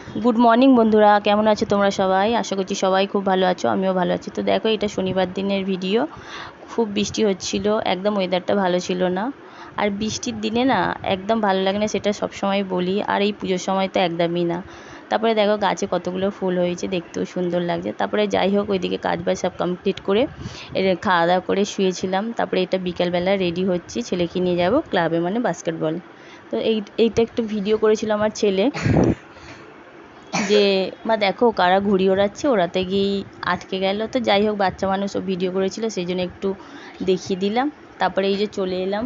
Good morning বন্ধুরা, কেমন আছো তোমরা সবাই? আশা করছি সবাই খুব ভালো আছো, আমিও ভালো আছি। তো দেখো, এটা শনিবার দিনের ভিডিও। খুব বৃষ্টি হচ্ছিল, একদম ওয়েদারটা ভালো ছিল না। আর বৃষ্টির দিনে না একদম ভালো লাগে না, সেটা সবসময় বলি। আর এই পুজোর সময় তো একদমই না। তারপরে দেখো গাছে কতগুলো ফুল হয়েছে, দেখতেও সুন্দর লাগছে। তারপরে যাই হোক, ওইদিকে কাজবাজ সব কমপ্লিট করে খাওয়া দাওয়া করে শুয়েছিলাম। তারপরে এটা বিকালবেলা রেডি হচ্ছি, ছেলেকে নিয়ে যাব ক্লাবে, মানে বাস্কেটবল। তো এইটা একটু ভিডিও করেছিল আমার ছেলে, যে মা দেখো কারা ঘুড়ি ওড়াচ্ছে, ওড়াতে গিয়েই আটকে গেল। তো যাই হোক, বাচ্চা মানুষ ও ভিডিও করেছিল, সেই জন্য একটু দেখিয়ে দিলাম। তারপরে এই যে চলে এলাম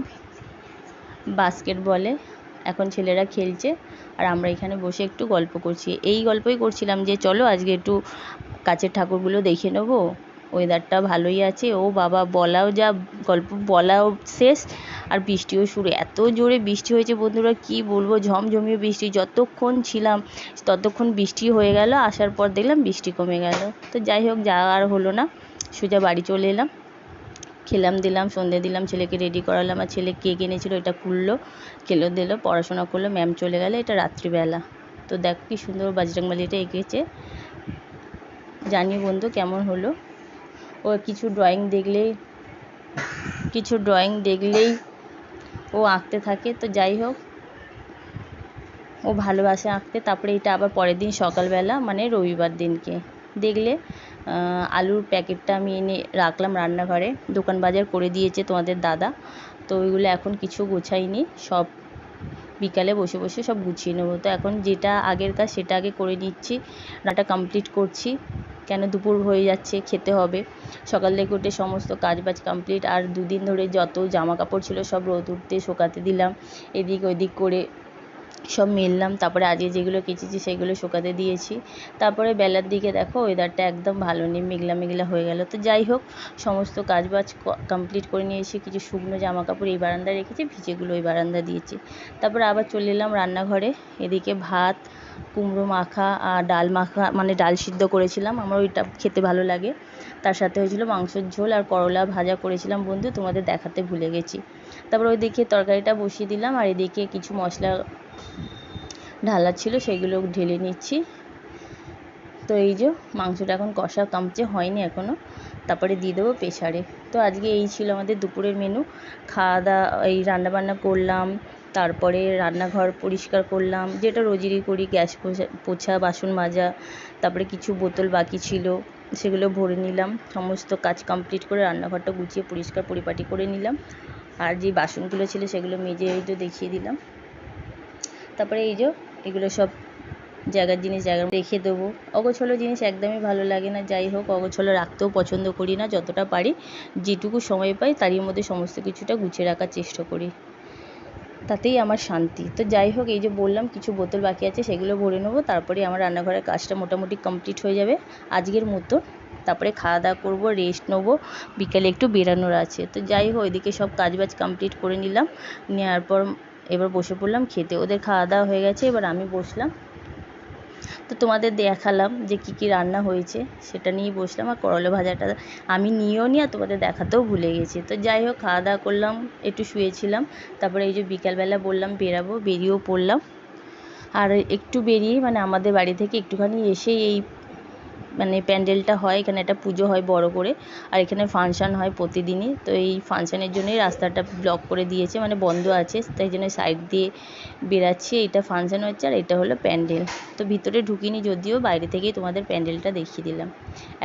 বাস্কেটবলে। এখন ছেলেরা খেলছে আর আমরা এখানে বসে একটু গল্প করছি। এই গল্পই করছিলাম যে চলো আজকে একটু কাছের ঠাকুরগুলো দেখে নেবো, ওয়েদারটা ভালোই আছে। ও বাবা, বলাও যা, গল্প বলাও শেষ, আর বৃষ্টিও শুরু। এত জোরে বৃষ্টি হয়েছে বন্ধুরা, কি বলবো, ঝমঝমিয়ে বৃষ্টি। যতক্ষণ ছিলাম ততক্ষণ বৃষ্টি হয়ে গেল, আসার পর দেখলাম বৃষ্টি কমে গেল। তো যাই হোক, যাওয়া আর হলো না, সোজা বাড়ি চলে এলাম। খেলাম দিলাম, সন্ধে দিলাম, ছেলেকে রেডি করালাম। আর ছেলে কেক এনেছিল, এটা খুললো, খেলো দিলো, পড়াশোনা করলো, ম্যাম চলে গেলে। এটা রাত্রিবেলা। তো দেখো কি সুন্দর বাজরংবলিটা এঁকেছে। জানি বন্ধু কেমন হলো। ও কিছু ড্রয়িং দেখলেই ও আঁকতে থাকে। তো যাই হোক, ও ভালোবাসে আঁকতে। তারপরে এটা আবার পরের দিন সকালবেলা, মানে রবিবার দিনকে দেখলে আলুর প্যাকেটটা আমি এনে রাখলাম রান্নাঘরে। দোকান বাজার করে দিয়েছে তোমাদের দাদা। তো ওইগুলো এখন কিছু গোছাইনি, সব বিকালে বসে বসে সব গুছিয়ে নেবো। তো এখন যেটা আগের কাজ সেটা আগে করে নিচ্ছি, রান্নাটা কমপ্লিট করছি, কেন দুপুর হয়ে যাচ্ছে, খেতে হবে। সকাল থেকে উঠে সমস্ত কাজবাজ কমপ্লিট। আর দুদিন ধরে যত জামা কাপড় ছিল সব রোদ উঠতে শুকাতে দিলাম, এদিক ওইদিক করে সব মেললাম। তারপরে আজকে যেগুলো কেচেছি সেগুলো শুকাতে দিয়েছি। তারপরে বেলার দিকে দেখো ওয়েদারটা একদম ভালো নেই, মেঘলা মেঘলা হয়ে গেল। তো যাই হোক, সমস্ত কাজবাজ কমপ্লিট করে নিয়েছি। কিছু শুকনো জামা কাপড় এই বারান্দায় রেখেছি, ভিজেগুলো ওই বারান্দা দিয়েছি। তারপরে আবার চলে এলাম রান্নাঘরে। এদিকে ভাত, কুমড়ো মাখা আর ডাল মাখা, মানে ডাল সিদ্ধ করেছিলাম, আমার ওইটা খেতে ভালো লাগে। তার সাথে হয়েছিল মাংসের ঝোল আর করলা ভাজা করেছিলাম বন্ধু, তোমাদের দেখাতে ভুলে গেছি। তারপর ওইদিকে তরকারিটা বসিয়ে দিলাম, আর এদিকে কিছু মশলা ঢালা ছিল সেগুলো ঢেলে নিচ্ছি। তো এই যে মাংসটা এখন কষা কমছে, হয়নি এখনও। তারপরে দিয়ে দেবো প্রেসারে। তো আজকে এই ছিল আমাদের দুপুরের মেনু। খাওয়া দাওয়া, এই রান্নাবান্না করলাম, তারপরে রান্নাঘর পরিষ্কার করলাম, যেটা রোজই করি, গ্যাস পোছা, বাসন মাজা। তারপরে কিছু বোতল বাকি ছিল, সেগুলো ভরে নিলাম। সমস্ত কাজ কমপ্লিট করে রান্নাঘরটা গুছিয়ে পরিষ্কার পরিপাটি করে নিলাম। আর যে বাসনগুলো ছিল সেগুলো মেজে এই তো দেখিয়ে দিলাম। তারপরে এই যে এগুলো সব জায়গার জিনিস জায়গায় রেখে দেবো। অগোছালো জিনিস একদমই ভালো লাগে না। যাই হোক, অগোছালো রাখতেও পছন্দ করি না, যতটা পারি যেটুকু সময় পাই তারই মধ্যে সমস্ত কিছুটা গুছিয়ে রাখার চেষ্টা করি, তাতেই আমার শান্তি। তো যাই হোক, এই যে বললাম কিছু বোতল বাকি আছে সেগুলো ভরে নেবো, তারপরে আমার রান্নাঘরের কাজটা মোটামুটি কমপ্লিট হয়ে যাবে আজকের মতো। তারপরে খাওয়া দাওয়া করবো, রেস্ট নেবো, বিকালে একটু বেরানোর আছে। তো যাই হোক, ওইদিকে সব কাজবাজ কমপ্লিট করে নিলাম, নেওয়ার পর এবার বসে পড়লাম খেতে। ওদের খাওয়া দাওয়া হয়ে গেছে, এবার আমি বসলাম। তো তোমাদের দেখালাম যে কী কী রান্না হয়েছে, সেটা নিয়েই বসলাম। আর করলা ভাজাটা আমি নিয়েও নি, আর তোমাদের দেখাতেও ভুলে গেছি। তো যাই হোক, খাওয়া দাওয়া করলাম, একটু শুয়েছিলাম। তারপরে এই যে বিকালবেলা বললাম বেরাবো, বেরিয়েও পড়লাম। আর একটু বেরিয়ে, মানে আমাদের বাড়ি থেকে একটুখানি এসেই এই মানে প্যান্ডেলটা হয়, এখানে একটা পুজো হয় বড় করে, আর এখানে ফাংশান হয় প্রতিদিনই। তো এই ফাংশানের জন্যই রাস্তাটা ব্লক করে দিয়েছে, মানে বন্ধ আছে, তাই জন্য সাইড দিয়ে বেরাচ্ছি। এটা ফাংশান হচ্ছে আর এটা হলো প্যান্ডেল। তো ভিতরে ঢুকিনি, যদিও বাইরে থেকেই তোমাদের প্যান্ডেলটা দেখিয়ে দিলাম।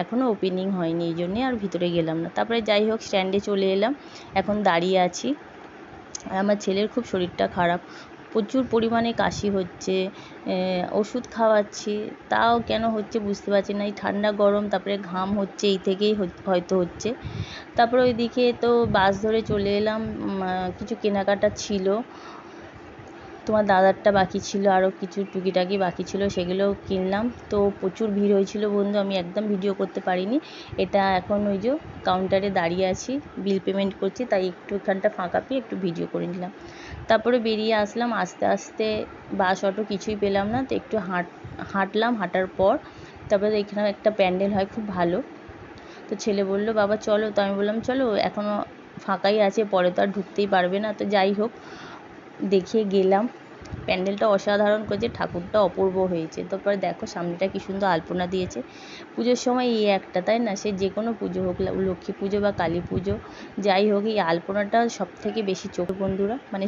এখনও ওপেনিং হয়নি, এই জন্যে আর ভিতরে গেলাম না। তারপরে যাই হোক, স্ট্যান্ডে চলে এলাম, এখন দাঁড়িয়ে আছি। আর আমার ছেলের খুব শরীরটা খারাপ, প্রচুর পরিমাণে কাশি হচ্ছে, ওষুধ খাওয়াচ্ছি, তাও কেন হচ্ছে বুঝতে পারছি না। এই ঠান্ডা গরম, তারপরে ঘাম হচ্ছে, এই থেকেই হয়তো হচ্ছে। তারপরে ওইদিকে তো বাস ধরে চলে এলাম, কিছু কেনাকাটা ছিল, তোমার দাদারটা বাকি ছিল, আরও কিছু টুকিটাকি বাকি ছিল, সেগুলোও কিনলাম। তো প্রচুর ভিড় হয়েছিল বন্ধু, আমি একদম ভিডিও করতে পারিনি। এটা এখন ওই যে কাউন্টারে দাঁড়িয়ে আছি, বিল পেমেন্ট করছি, তাই একটুখানটা ফাঁকা পেয়ে একটু ভিডিও করে নিলাম। তারপরে বেরিয়ে আসলাম, আস্তে আস্তে বাস অটো কিছুই পেলাম না, তো একটু হাঁটলাম। হাঁটার পর তারপরে এখানে একটা প্যান্ডেল হয় খুব ভালো। তো ছেলে বললো বাবা চলো, তো আমি বললাম চলো, এখনও ফাঁকাই আছে, পরে তো আর ঢুকতেই পারবে না। তো যাই হোক, দেখে গেলাম। প্যান্ডেলটা অসাধারণ করেছে, ঠাকুরটা অপূর্ব হয়েছে। তারপরে দেখো সামনেটা কি সুন্দর আলপনা দিয়েছে। পুজোর সময় এই একটা, তাই না? সে যে কোনো পুজো হোক, লক্ষ্মী পুজো বা কালী পুজো যাই হোক, এই আলপনাটা সব থেকে বেশি চোখ বন্ধুরা মানে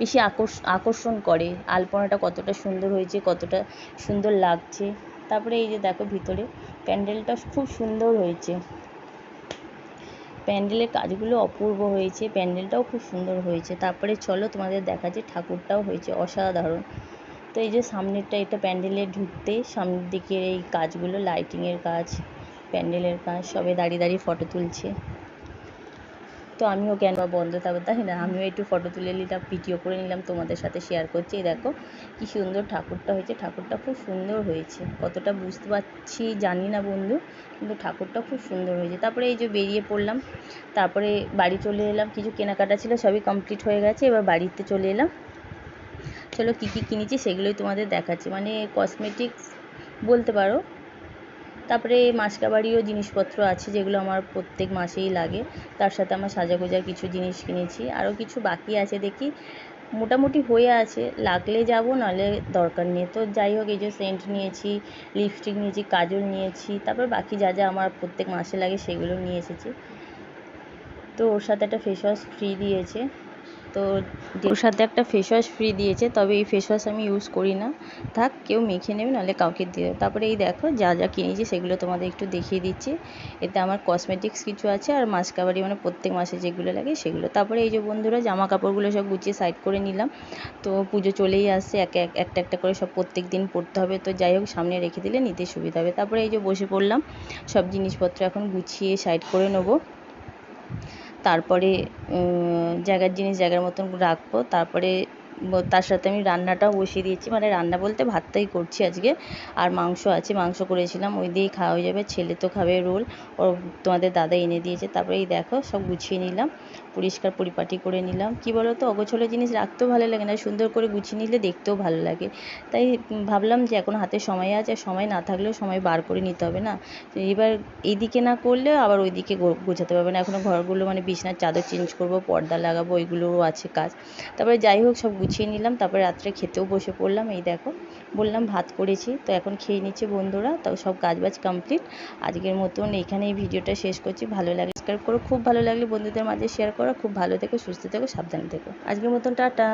বেশি আকর্ষণ করে। আলপনাটা কতটা সুন্দর হয়েছে, কতটা সুন্দর লাগছে। তারপরে এই যে দেখো ভিতরে প্যান্ডেলটা খুব সুন্দর হয়েছে, প্যান্ডেলের কাজগুলো অপূর্ব হয়েছে, প্যান্ডেলটাও খুব সুন্দর হয়েছে। তারপরে চলো তোমাদের দেখা যে ঠাকুরটাও হয়েছে অসাধারণ। তো এই যে সামনেরটা, এটা প্যান্ডেলে ঢুকতে সামনের দিকের এই কাজগুলো, লাইটিংয়ের কাজ, প্যান্ডেলের কাজ, সবে দাঁড়িয়ে দাঁড়িয়ে ফটো তুলছে। তো আমিও কেন বা বন্ধ থাকবো, তাই না? আমিও একটু ফটো তুলে নিলাম, ভিডিও করে নিলাম, তোমাদের সাথে শেয়ার করছি। দেখো কি সুন্দর ঠাকুরটা হয়েছে, ঠাকুরটা খুব সুন্দর হয়েছে। কতটা বুঝতে পারছি জানি না বন্ধু, কিন্তু ঠাকুরটা খুব সুন্দর হয়েছে। তারপরে এই যে বেরিয়ে পড়লাম, তারপরে বাড়ি চলে এলাম, কিছু কেনাকাটা ছিল সবই কমপ্লিট হয়ে গেছে, এবার বাড়িতে চলে এলাম। চলো কী কী কিনেছি সেগুলোই তোমাদের দেখাচ্ছি, মানে কসমেটিক্স বলতে পারো। তারপরে মাসকাবাড়িও জিনিসপত্র আছে যেগুলো আমার প্রত্যেক মাসেই লাগে, তার সাথে আমার সাজাগোজার কিছু জিনিস কিনেছি, আরও কিছু বাকি আছে দেখি, মোটামুটি হয়ে আছে, লাগলে যাব, নাহলে দরকার নেই। তো যাই হোক, এই যে সেন্ট নিয়েছি, লিপস্টিক নিয়েছি, কাজল নিয়েছি, তারপর বাকি যা যা আমার প্রত্যেক মাসে লাগে সেগুলো নিয়ে এসেছি। তো ওর সাথে একটা ফেস ওয়াশ ফ্রি দিয়েছে, তো ওর সাথে একটা ফেস ওয়াশ ফ্রি দিয়েছে, তবে এই ফেস ওয়াশ আমি ইউজ করি না, থাক কেউ মেখে নেবে নাহলে কাউকে দিয়ে। তারপরে এই দেখো যা যা কিনেছি সেগুলো তোমাদের একটু দেখিয়ে দিচ্ছি। এতে আমার কসমেটিক্স কিছু আছে, আর মাসকাবারি মানে প্রত্যেক মাসে যেগুলো লাগে সেগুলো। তারপরে এই যে বন্ধুরা জামা কাপড়গুলো সব গুছিয়ে সাইড করে নিলাম, তো পুজো চলেই আসছে, একটা একটা করে সব প্রত্যেক দিন পড়তে হবে, তো যাই হোক সামনে রেখে দিলে নিতে সুবিধা হবে। তারপরে এই যে বসে পড়লাম, সব জিনিসপত্র এখন গুছিয়ে সাইড করে নেবো, তারপরে জায়গার জিনিস জায়গার মতন রাখবো। তারপরে তার সাথে আমি রান্নাটাও বসিয়ে দিয়েছি, মানে রান্না বলতে ভাতটাই করছি আজকে, আর মাংস আছে, মাংস করেছিলাম, ওই দিয়েই খাওয়া হয়ে যাবে। ছেলে তো খাবে রোল, ও তোমাদের দাদা এনে দিয়েছে। তারপরে এই দেখো সব গুছিয়ে নিলাম, পরিষ্কার পরিপাটি করে নিলাম। কি বলো তো, অগোছালো জিনিস রাখতেও ভালো লাগে না, সুন্দর করে গুছিয়ে নিলে দেখতেও ভালো লাগে। তাই ভাবলাম যে এখন হাতে সময় আছে, সময় না থাকলেও সময় বার করে নিতে হবে না, এবার এইদিকে না করলে আবার ওইদিকে গোছাতে পারবে না। এখনও ঘরগুলো মানে বিছনার চাদর চেঞ্জ করব, পর্দা লাগাবো, ওইগুলোও আছে কাজ। তারপরে যাই হোক সব গুছিয়ে নিলাম, তারপরে রাত্রে খেতেও বসে পড়লাম। এই দেখো বললাম ভাত করেছি, তো এখন খেয়ে নিচ্ছে বন্ধুরা, তাও সব কাজবাজ কমপ্লিট। আজকের মতন এখানে এই ভিডিওটা শেষ করছি। ভালো লাগে সাবস্ক্রাইব করো, খুব ভালো লাগলে বন্ধুদের মাঝে শেয়ার করো। খুব ভালো থেকো, সুস্থ থেকো, সাবধানে থেকো। আজকের মতন টাটা।